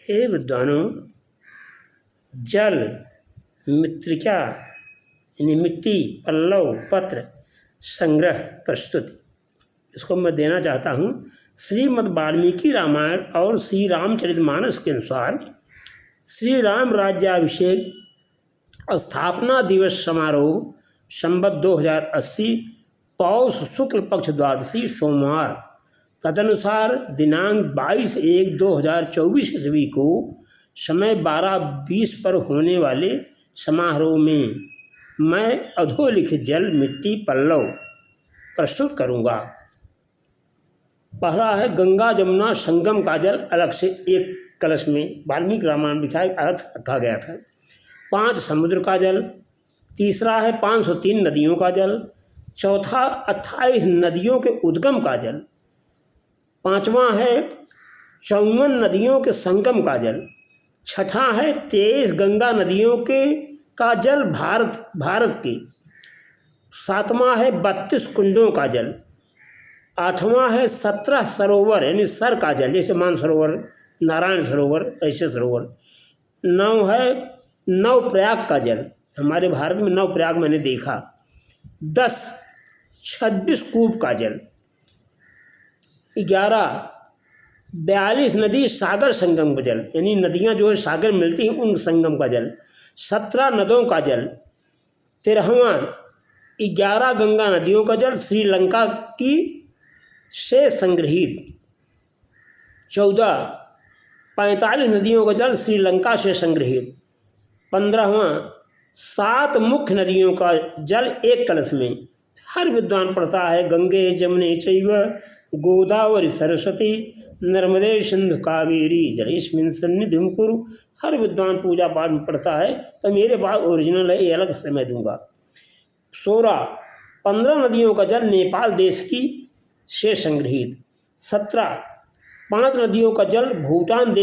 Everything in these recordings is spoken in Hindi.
हे विद्वानों, जल, मृत्तिका यानी मिट्टी, पल्लव, पत्र, संग्रह, प्रस्तुति, इसको मैं देना चाहता हूँ। श्रीमद् वाल्मीकि रामायण और श्री रामचरितमानस के अनुसार श्री राम राज्याभिषेक स्थापना दिवस समारोह संवत 2080 पौष शुक्ल पक्ष द्वादशी सोमवार, तदनुसार दिनांक 22/1/2024 ईस्वी को समय 12:20 पर होने वाले समारोह में मैं अधोलिखित जल, मिट्टी, पल्लव प्रस्तुत करूँगा। पहला है गंगा जमुना संगम का जल अलग से एक कलश में वाल्मीकि रामायण लिखा है, अलग से रखा गया था। 5 समुद्र का जल। तीसरा है 503 नदियों का जल। चौथा 28 नदियों के उद्गम का जल। पांचवा है 54 नदियों के संगम का जल। छठा है 23 गंगा नदियों के का जल भारत के। सातवां है 32 कुंडों का जल। आठवां है 17 सरोवर यानी सर का जल, जैसे मानसरोवर, नारायण सरोवर, ऐसे सरोवर। 9 है 9 प्रयाग का जल, हमारे भारत में 9 प्रयाग मैंने देखा। 10 26 कूप का जल। 11 42 नदी सागर संगम का जल, यानी नदियाँ जो है सागर मिलती हैं उन संगम का जल। 17 नदों का जल। 13वां 11 गंगा नदियों का जल श्रीलंका की से संग्रहित। 14 45 नदियों का जल श्रीलंका से संग्रहित। 15वां 7 मुख्य नदियों का जल एक कलश में। हर विद्वान पढ़ता है गंगे जमुने चैव गोदावरी सरस्वती नर्मदे सिंधु कावेरी जलेस्मिन् सन्निधिं कुरु। हर विद्वान पूजा पाठ में पढ़ता है, तो मेरे पास ओरिजिनल है, ये अलग से मैं दूंगा। 16 15 नदियों का जल नेपाल देश की से संग्रहित। 17 5 नदियों का जल भूटान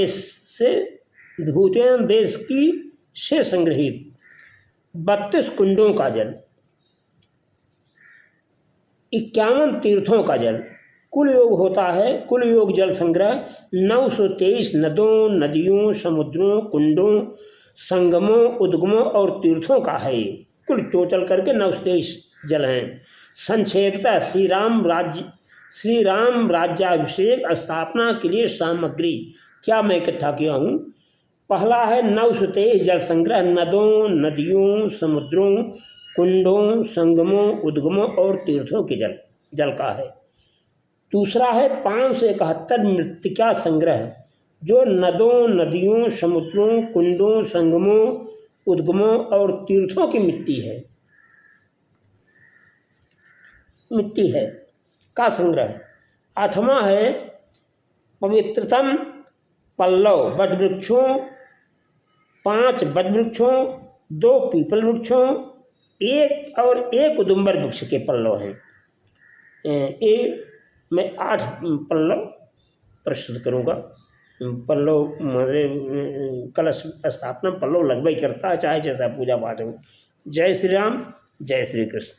देश की से संग्रहित। 32 कुंडों का जल। 51 तीर्थों का जल। कुल योग होता है, कुल योग जल संग्रह 923 नदों, नदियों, समुद्रों, कुंडों, संगमों, उद्गमों और तीर्थों का है। कुल टोटल करके 923 जल हैं। संक्षेपतः श्री राम राज्याभिषेक स्थापना के लिए सामग्री क्या मैं इकट्ठा किया हूँ। पहला है 923 जल संग्रह नदों, नदियों, समुद्रों, कुंडों, संगमों, उद्गमों और तीर्थों के जल का है। दूसरा है 571 मृत्तिका संग्रह जो नदों, नदियों, समुद्रों, कुंडों, संगमों, उद्गमों और तीर्थों की मिट्टी है का संग्रह। 8वां है पवित्रतम पल्लव वटवृक्षों, 5 वटवृक्षों, 2 पीपल वृक्षों, 1 उदुम्बर वृक्ष के पल्लव हैं। ये मैं 8 पल्लव प्रस्तुत करूँगा। पल्लव कलश स्थापना पल्लव लगभग करता है, चाहे जैसा पूजा पाठ हो। जय श्री राम, जय श्री कृष्ण।